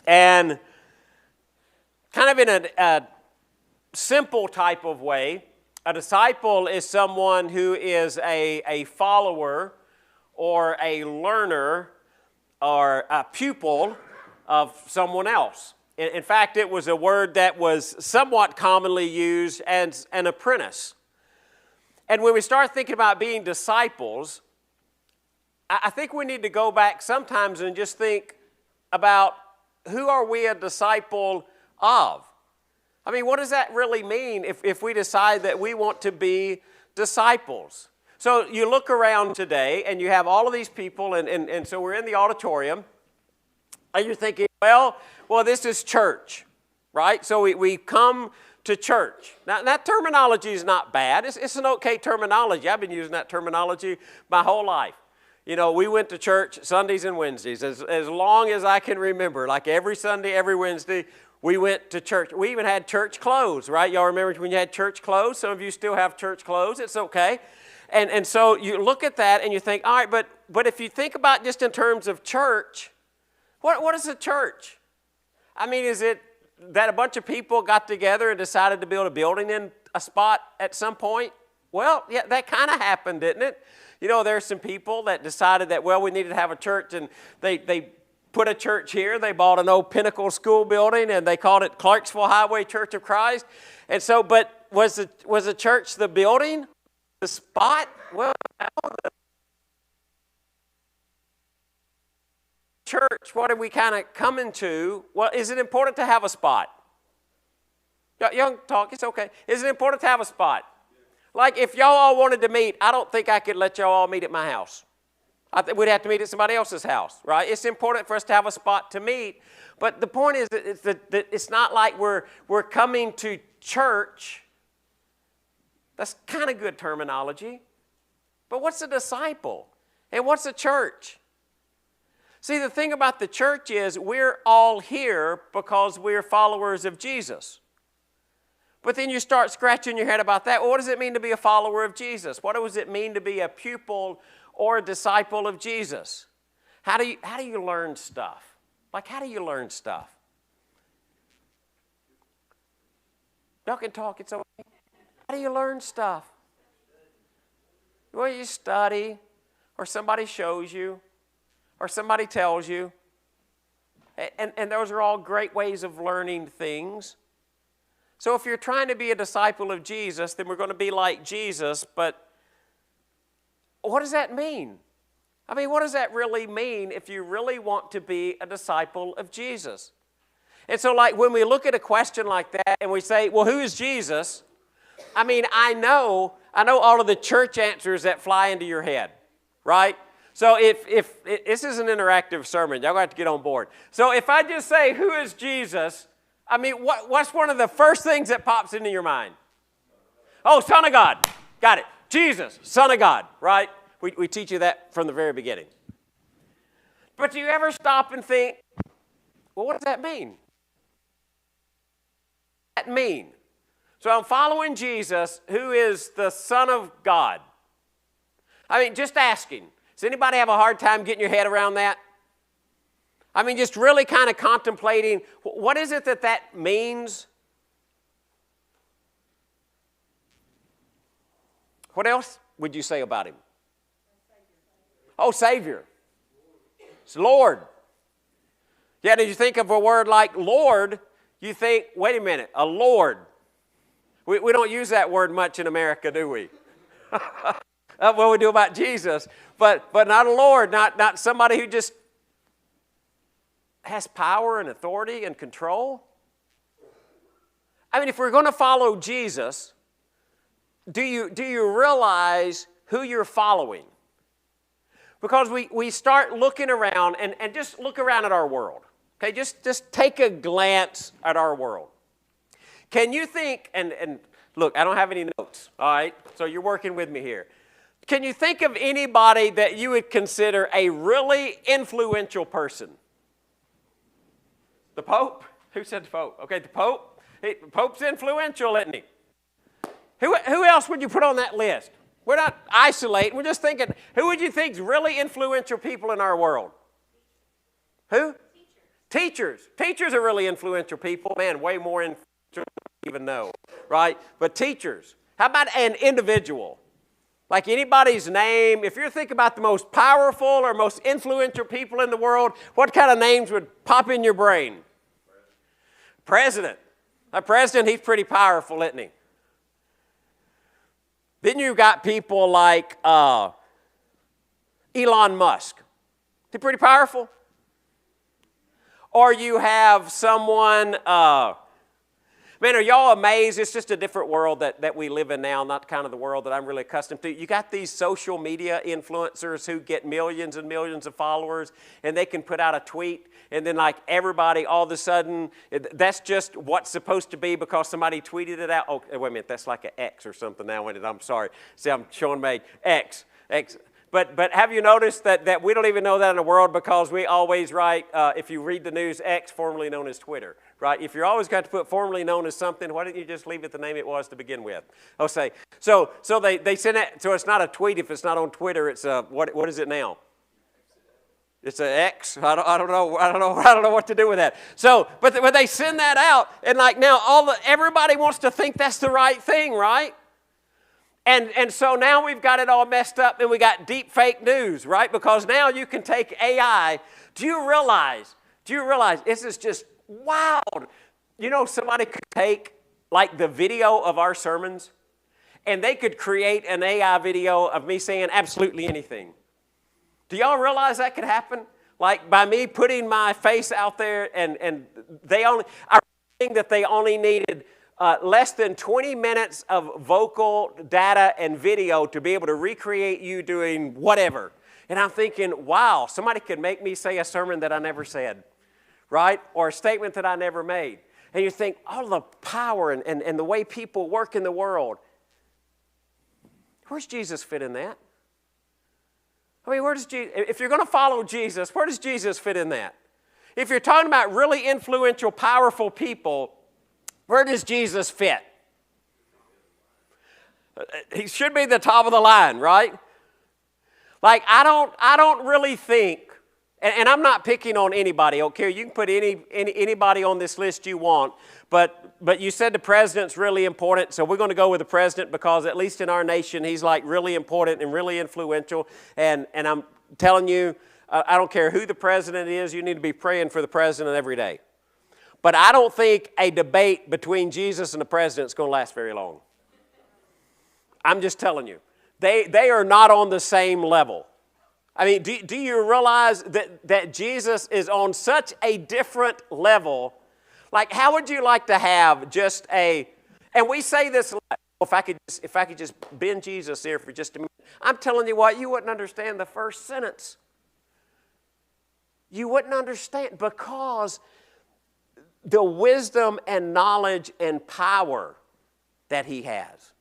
And kind of in a simple type of way, a disciple is someone who is a follower or a learner or a pupil of someone else. In fact, it was a word that was somewhat commonly used as an apprentice. And when we start thinking about being disciples, I think we need to go back sometimes and just think about who are we a disciple of? I mean, what does that really mean if we decide that we want to be disciples? So you look around today and you have all of these people, and so we're in the auditorium, and you're thinking, well, this is church, right? So we come to church. Now, that terminology is not bad. It's an okay terminology. I've been using that terminology my whole life. You know, we went to church Sundays and Wednesdays as long as I can remember. Like every Sunday, every Wednesday, we went to church. We even had church clothes, right? Y'all remember when you had church clothes? Some of you still have church clothes. It's okay. And so you look at that and you think, all right, but if you think about just in terms of church, what is a church? I mean, is it that a bunch of people got together and decided to build a building in a spot at some point? Well, yeah, that kind of happened, didn't it? You know, there's some people that decided that, well, we needed to have a church, and they put a church here. They bought an old Pinnacle school building, and they called it Clarksville Highway Church of Christ. And so, but was the church the building, the spot? Well, no, the church, what are we kind of coming to? Well, is it important to have a spot? Young talk, it's okay. Is it important to have a spot? Like if y'all all wanted to meet, I don't think I could let y'all all meet at my house. We'd have to meet at somebody else's house, right? It's important for us to have a spot to meet. But the point is that it's not like we're coming to church. That's kind of good terminology. But what's a disciple? And what's a church? See, the thing about the church is we're all here because we're followers of Jesus. But then you start scratching your head about that. Well, what does it mean to be a follower of Jesus? What does it mean to be a pupil or a disciple of Jesus? How do you learn stuff? Like, how do you learn stuff? Y'all can talk, it's okay. How do you learn stuff? Well, you study, or somebody shows you, or somebody tells you. And those are all great ways of learning things. So if you're trying to be a disciple of Jesus, then we're going to be like Jesus, but what does that mean? I mean, what does that really mean if you really want to be a disciple of Jesus? And so like when we look at a question like that and we say, well, who is Jesus? I mean, I know all of the church answers that fly into your head, right? So if this is an interactive sermon, y'all got to get on board. So if I just say, who is Jesus? I mean, what's one of the first things that pops into your mind? Oh, Son of God. Got it. Jesus, Son of God, right? We teach you that from the very beginning. But do you ever stop and think, well, what does that mean? What does that mean? So I'm following Jesus, who is the Son of God. I mean, just asking. Does anybody have a hard time getting your head around that? I mean, just really kind of contemplating, what is it that means? What else would you say about him? Oh, Savior. It's Lord. Yeah, did you think of a word like Lord? You think, wait a minute, a Lord. We don't use that word much in America, do we? Well, we do about Jesus, but not a Lord, not somebody who just has power and authority and control. I mean, if we're going to follow Jesus, do you realize who you're following? Because we start looking around and just look around at our world. Okay, just take a glance at our world. Can you think, and look, I don't have any notes, all right? So you're working with me here. Can you think of anybody that you would consider a really influential person? The Pope? Who said the Pope? Okay, the Pope. The Pope's influential, isn't he? Who else would you put on that list? We're not isolating. We're just thinking, who would you think is really influential people in our world? Who? Teachers. Teachers are really influential people. Man, way more influential than you even know, right? But teachers. How about an individual? Like anybody's name, if you're thinking about the most powerful or most influential people in the world, what kind of names would pop in your brain? President. A president, he's pretty powerful, isn't he? Then you've got people like Elon Musk. Is he pretty powerful? Or you have someone, man, are y'all amazed? It's just a different world that we live in now, not kind of the world that I'm really accustomed to. You got these social media influencers who get millions and millions of followers, and they can put out a tweet, and then like everybody all of a sudden, that's just what's supposed to be because somebody tweeted it out. Oh, wait a minute, that's like an X or something now. I'm sorry. See, I'm showing my X. But have you noticed that we don't even know that in the world because we always write, if you read the news, X, formerly known as Twitter, right? If you're always got to put formerly known as something, why didn't you just leave it the name it was to begin with? Oh, say, so they send it, so it's not a tweet if it's not on Twitter, it's a, what is it now? It's an X. I don't know what to do with that. So, but they send that out, and like now everybody wants to think that's the right thing, right? And so now we've got it all messed up and we got deep fake news, right? Because now you can take AI. Do you realize this is just wild? You know, somebody could take like the video of our sermons and they could create an AI video of me saying absolutely anything. Do y'all realize that could happen? Like by me putting my face out there and I think that they only needed less than 20 minutes of vocal data and video to be able to recreate you doing whatever. And I'm thinking, wow, somebody could make me say a sermon that I never said, right? Or a statement that I never made. And you think, all the power and the way people work in the world. Where's Jesus fit in that? I mean, if you're going to follow Jesus, where does Jesus fit in that? If you're talking about really influential, powerful people, where does Jesus fit? He should be the top of the line, right? Like, I don't really think, and I'm not picking on anybody, okay? You can put anybody on this list you want, but you said the president's really important, so we're going to go with the president because at least in our nation, he's like really important and really influential, and I'm telling you, I don't care who the president is, you need to be praying for the president every day. But I don't think a debate between Jesus and the president is going to last very long. I'm just telling you. They are not on the same level. I mean, do you realize that Jesus is on such a different level? Like, how would you like to have just and we say this, if I could just bend Jesus here for just a minute. I'm telling you what, you wouldn't understand the first sentence. You wouldn't understand because the wisdom and knowledge and power that he has.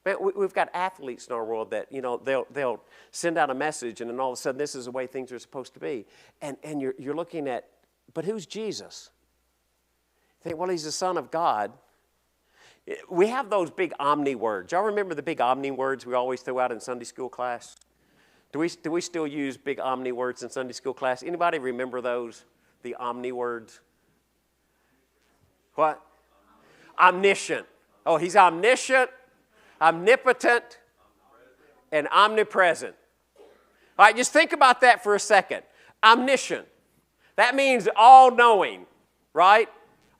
Man, we've got athletes in our world that, you know, they'll send out a message and then all of a sudden this is the way things are supposed to be. And you're looking at, but who's Jesus? You think, well, he's the Son of God. We have those big omni words. Y'all remember the big omni words we always throw out in Sunday school class? Do we still use big omni words in Sunday school class? Anybody remember those, the omni words? What? Omniscient. Oh, he's omniscient, omnipotent, and omnipresent. All right, just think about that for a second. Omniscient. That means all-knowing, right?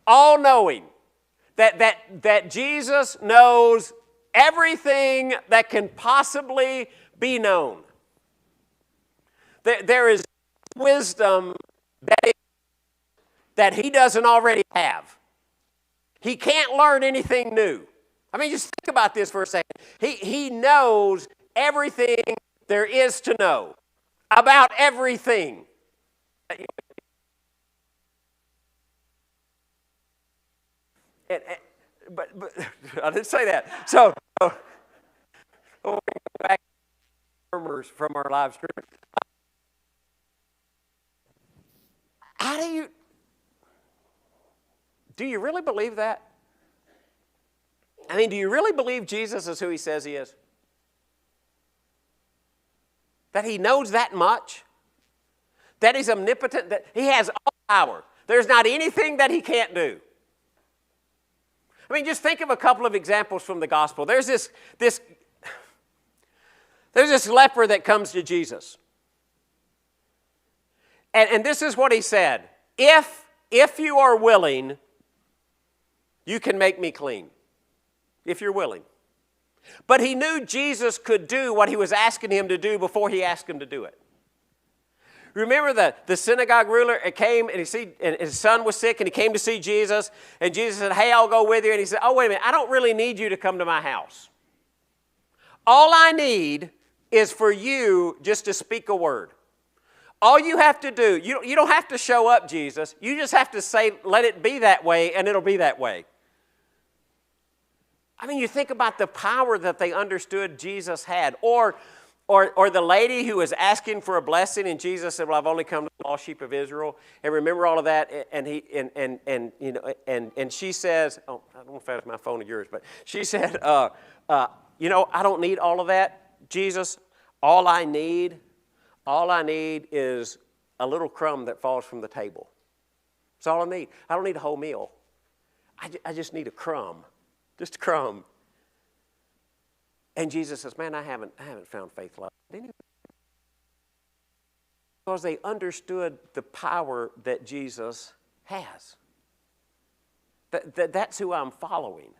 All-knowing. That Jesus knows everything that can possibly be known. There is wisdom that he doesn't already have. He can't learn anything new. I mean, just think about this for a second. He knows everything there is to know about everything. But I didn't say that. So, back from our live stream. How do you really believe that? I mean, do you really believe Jesus is who he says he is? That he knows that much? That he's omnipotent? That he has all power. There's not anything that he can't do. I mean, just think of a couple of examples from the gospel. There's this leper that comes to Jesus. And this is what he said. If you are willing, you can make me clean. If you're willing. But he knew Jesus could do what he was asking him to do before he asked him to do it. Remember the synagogue ruler came and his son was sick and he came to see Jesus. And Jesus said, hey, I'll go with you. And he said, oh, wait a minute, I don't really need you to come to my house. All I need is for you just to speak a word. All you have to do, you don't have to show up, Jesus. You just have to say, let it be that way, and it'll be that way. I mean, you think about the power that they understood Jesus had. Or the lady who was asking for a blessing, and Jesus said, well, I've only come to the lost sheep of Israel. And remember all of that, and she says, oh, I don't know if that's my phone or yours, but she said, I don't need all of that, Jesus. All I need is a little crumb that falls from the table. That's all I need. I don't need a whole meal. I just need a crumb. Just a crumb. And Jesus says, man, I haven't found faith like that. Because they understood the power that Jesus has. That's who I'm following.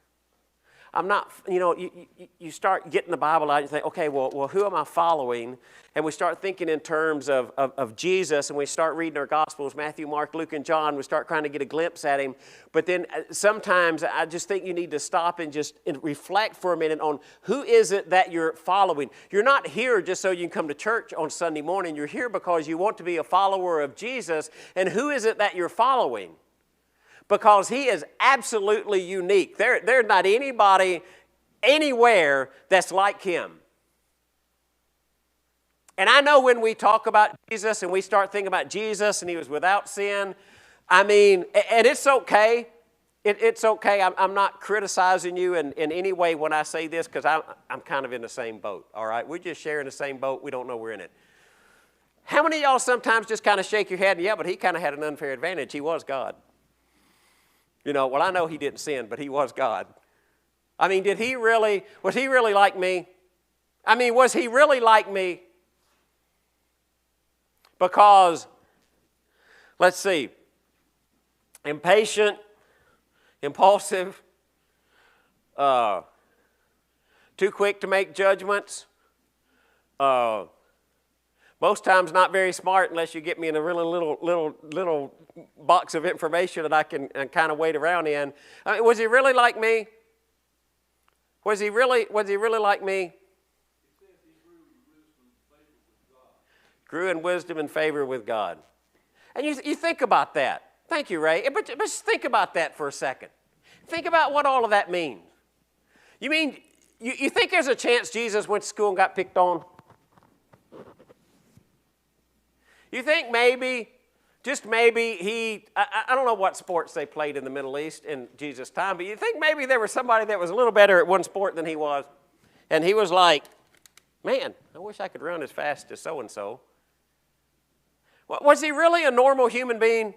I'm not, you start getting the Bible out and you think, okay, well, who am I following? And we start thinking in terms of Jesus, and we start reading our Gospels, Matthew, Mark, Luke, and John. We start trying to get a glimpse at him. But then sometimes I just think you need to stop and just reflect for a minute on who is it that you're following. You're not here just so you can come to church on Sunday morning. You're here because you want to be a follower of Jesus. And who is it that you're following? Because he is absolutely unique. There's not anybody anywhere that's like him. And I know when we talk about Jesus and we start thinking about Jesus and he was without sin, I mean, and it's okay. It's okay. I'm not criticizing you in any way when I say this because I'm kind of in the same boat, all right? We're just sharing the same boat. We don't know we're in it. How many of y'all sometimes just kind of shake your head and, yeah, but he kind of had an unfair advantage. He was God. Well, I know he didn't sin, but he was God. I mean, was he really like me? I mean, was he really like me? Because, let's see, impatient, impulsive, too quick to make judgments, most times not very smart unless you get me in a really little box of information that I can kind of wait around in. I mean, was he really like me? Was he really like me? Grew in wisdom and favor with God. And you think about that. Thank you, Ray. But just think about that for a second. Think about what all of that means. You mean, you think there's a chance Jesus went to school and got picked on? You think maybe, just maybe I don't know what sports they played in the Middle East in Jesus' time, but you think maybe there was somebody that was a little better at one sport than he was, and he was like, man, I wish I could run as fast as so-and-so. Was he really a normal human being?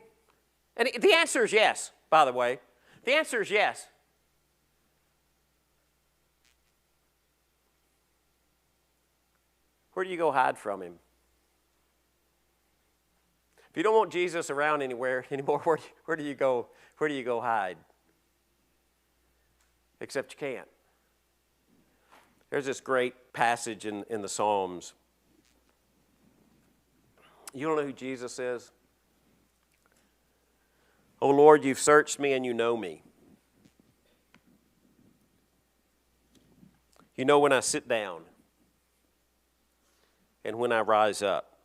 And the answer is yes, by the way. The answer is yes. Where do you go hide from him? If you don't want Jesus around anymore, where do you go? Where do you go hide? Except you can't. There's this great passage in the Psalms. You don't know who Jesus is? Oh Lord, you've searched me and you know me. You know when I sit down and when I rise up.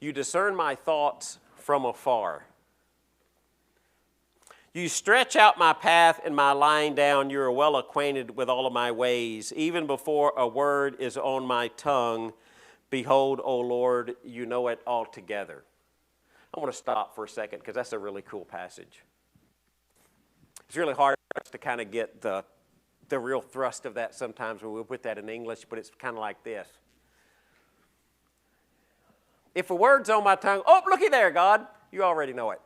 You discern my thoughts from afar. You stretch out my path and my lying down. You are well acquainted with all of my ways. Even before a word is on my tongue, behold, O Lord, you know it altogether. I want to stop for a second because that's a really cool passage. It's really hard for us to kind of get the real thrust of that sometimes when we put that in English, but it's kind of like this. If a word's on my tongue, oh, looky there, God, you already know it.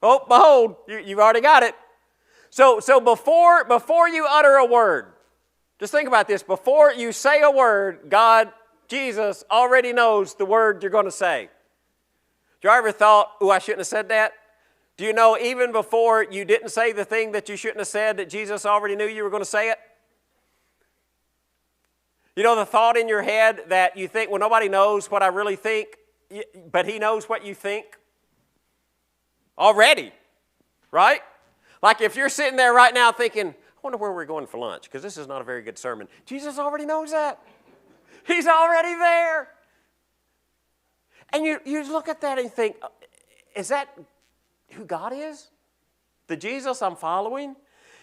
Oh, behold, you've already got it. So before you utter a word, just think about this. Before you say a word, God, Jesus, already knows the word you're going to say. You ever thought, oh, I shouldn't have said that? Do you know even before you didn't say the thing that you shouldn't have said, that Jesus already knew you were going to say it? You know the thought in your head that you think, well, nobody knows what I really think, but He knows what you think? Already, right? Like if you're sitting there right now thinking, I wonder where we're going for lunch, because this is not a very good sermon. Jesus already knows that. He's already there. And you look at that and you think, is that who God is? The Jesus I'm following?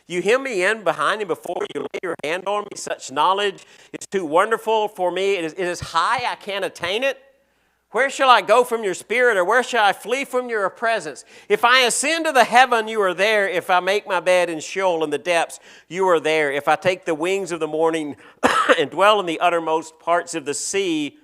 You hem me in behind Him before you lay your hand on me. Such knowledge is too wonderful for me. It is high, I can't attain it. Where shall I go from your spirit, or where shall I flee from your presence? If I ascend to the heaven, you are there. If I make my bed in Sheol in the depths, you are there. If I take the wings of the morning and dwell in the uttermost parts of the sea,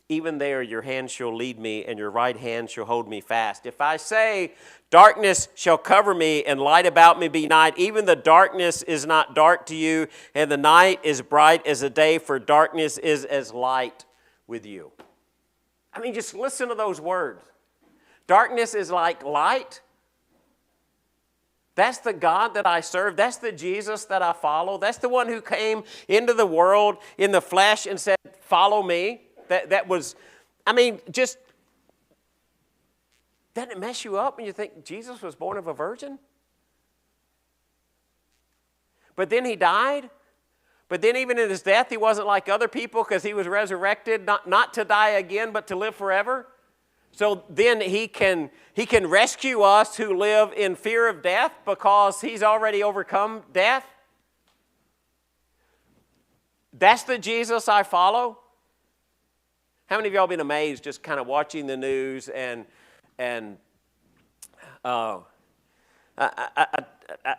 even there your hand shall lead me, and your right hand shall hold me fast. If I say, darkness shall cover me, and light about me be night, even the darkness is not dark to you, and the night is bright as the day, for darkness is as light with you. I mean, just listen to those words. Darkness is like light. That's the God that I serve. That's the Jesus that I follow. That's the one who came into the world in the flesh and said, follow me. That was, I mean, just, doesn't it mess you up when you think Jesus was born of a virgin? But then He died. But then even in His death, He wasn't like other people because He was resurrected, not to die again, but to live forever. So then He can rescue us who live in fear of death because He's already overcome death. That's the Jesus I follow. How many of y'all been amazed just kind of watching the news and I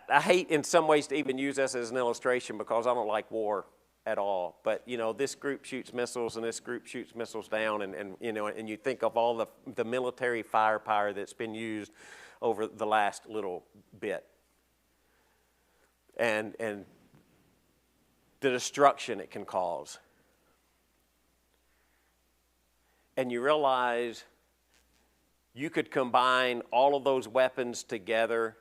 hate in some ways to even use this as an illustration because I don't like war at all. But, you know, this group shoots missiles and this group shoots missiles down. And you know, and you think of all the military firepower that's been used over the last little bit. And the destruction it can cause. And you realize you could combine all of those weapons together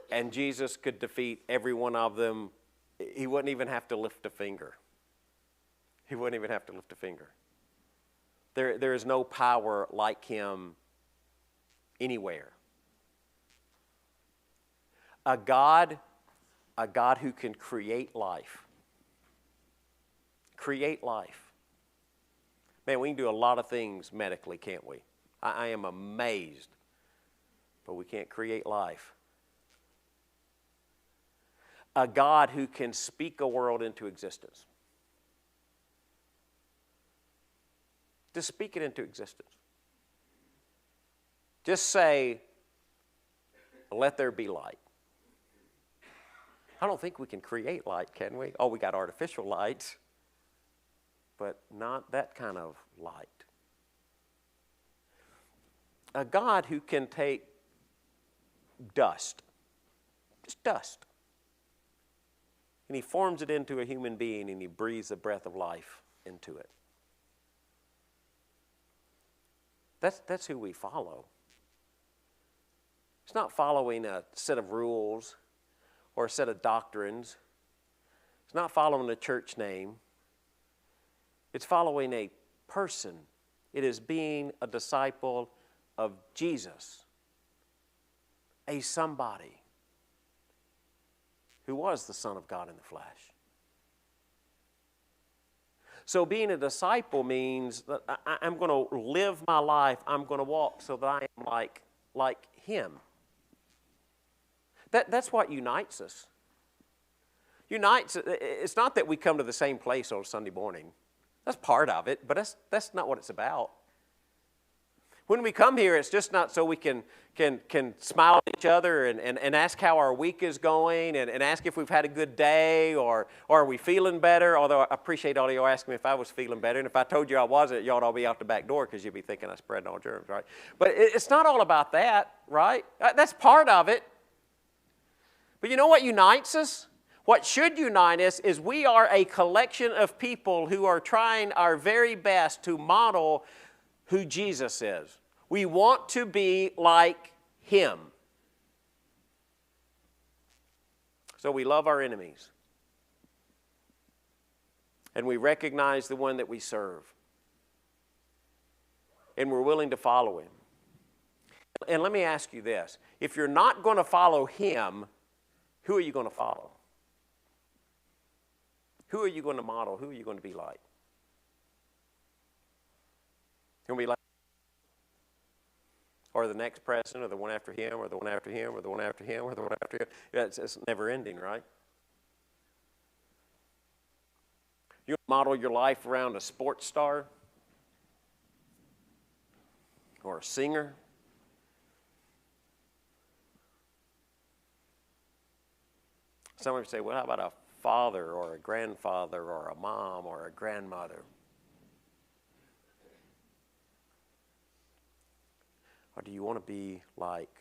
and Jesus could defeat every one of them. He wouldn't even have to lift a finger. He wouldn't even have to lift a finger. There is no power like Him anywhere. A God who can create life. Create life. Man, we can do a lot of things medically, can't we? I am amazed. But we can't create life. A God who can speak a world into existence. Just speak it into existence. Just say, let there be light. I don't think we can create light, can we? Oh, we got artificial lights, but not that kind of light. A God who can take dust, just dust, and He forms it into a human being and He breathes the breath of life into it. That's who we follow. It's not following a set of rules or a set of doctrines. It's not following a church name. It's following a person. It is being a disciple of Jesus, a somebody who was the Son of God in the flesh. So being a disciple means that I'm going to live my life, I'm going to walk so that I am like Him. That's what unites us. It's not that we come to the same place on Sunday morning. That's part of it, but that's not what it's about. When we come here, it's just not so we can smile at each other and ask how our week is going and ask if we've had a good day or are we feeling better. Although I appreciate all of y'all asking me if I was feeling better. And if I told you I wasn't, y'all would all be out the back door because you'd be thinking I'm spreading all germs, right? But it's not all about that, right? That's part of it. But you know what unites us? What should unite us is we are a collection of people who are trying our very best to model who Jesus is. We want to be like Him. So we love our enemies. And we recognize the one that we serve. And we're willing to follow Him. And let me ask you this. If you're not going to follow Him, who are you going to follow? Who are you going to model? Who are you going to be like? You're going to be like, or the next president, or the one after him, or the one after him, or the one after him, or the one after him. It's never ending, right? You model your life around a sports star, or a singer. Some of you say, well, how about a father or a grandfather or a mom or a grandmother? Or do you want to be like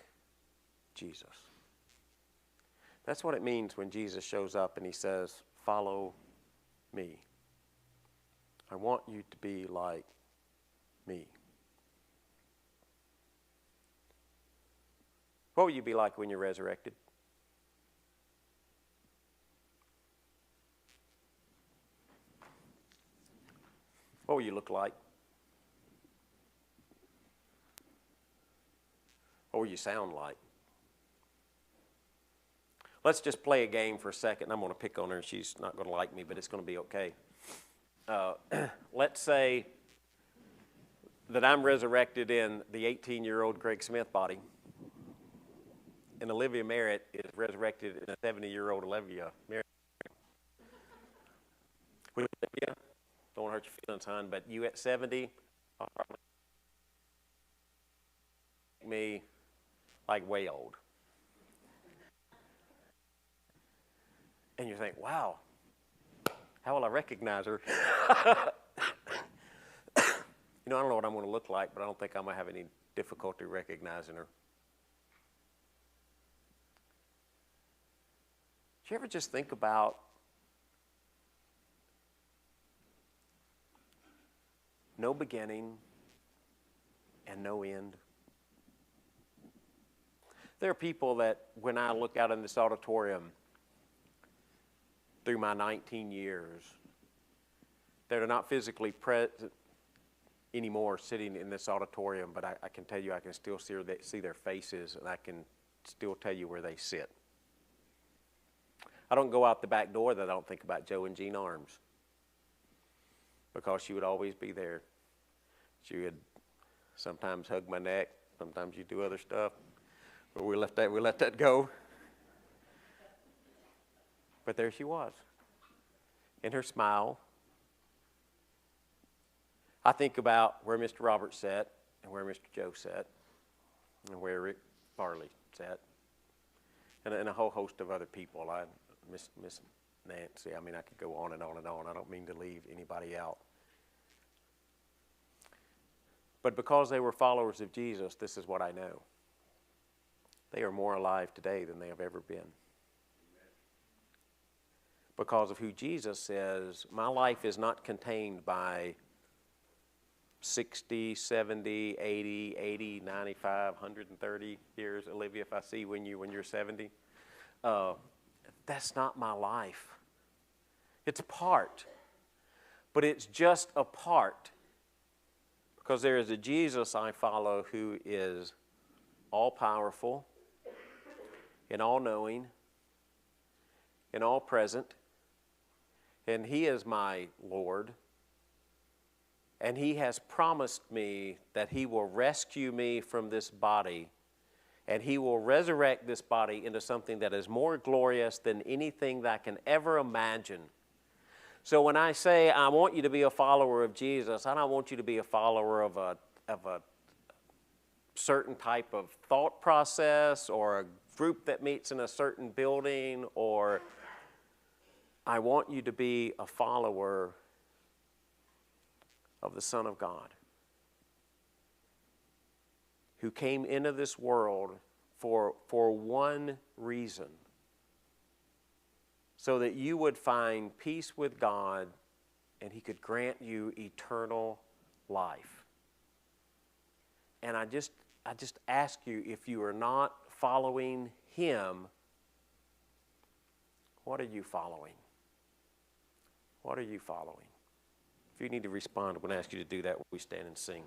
Jesus? That's what it means when Jesus shows up and He says, follow me. I want you to be like me. What will you be like when you're resurrected? What will you look like? What will you sound like? Let's just play a game for a second. I'm going to pick on her, and she's not going to like me, but it's going to be okay. Let's say that I'm resurrected in the 18-year-old Greg Smith body, and Olivia Merritt is resurrected in a 70-year-old Olivia Merritt. Olivia, don't want to hurt your feelings, hon, but you at 70, I'll probably make me like way old. And you think, wow, how will I recognize her? I don't know what I'm going to look like, but I don't think I'm going to have any difficulty recognizing her. Do you ever just think about no beginning and no end? There are people that when I look out in this auditorium through my 19 years that are not physically present anymore sitting in this auditorium, but I can tell you I can still see their faces, and I can still tell you where they sit. I don't go out the back door that I don't think about Joe and Jean Arms, because she would always be there. She would sometimes hug my neck, sometimes she'd do other stuff, but we let that go. But there she was, in her smile. I think about where Mr. Roberts sat, and where Mr. Joe sat, and where Rick Farley sat, and a whole host of other people. Miss Nancy, I mean, I could go on and on and on. I don't mean to leave anybody out. But because they were followers of Jesus, this is what I know. They are more alive today than they have ever been. Because of who Jesus says, my life is not contained by 60, 70, 80, 95, 130 years. Olivia, if I see when you're 70, that's not my life. It's a part, but it's just a part. Because there is a Jesus I follow who is all-powerful and all-knowing and all-present, and He is my Lord, and He has promised me that He will rescue me from this body, and He will resurrect this body into something that is more glorious than anything that I can ever imagine. So when I say I want you to be a follower of Jesus, I don't want you to be a follower of a certain type of thought process or a group that meets in a certain building, or I want you to be a follower of the Son of God, who came into this world for one reason, so that you would find peace with God and He could grant you eternal life. And I just ask you, if you are not following Him, what are you following? What are you following? If you need to respond, I'm going to ask you to do that when we stand and sing.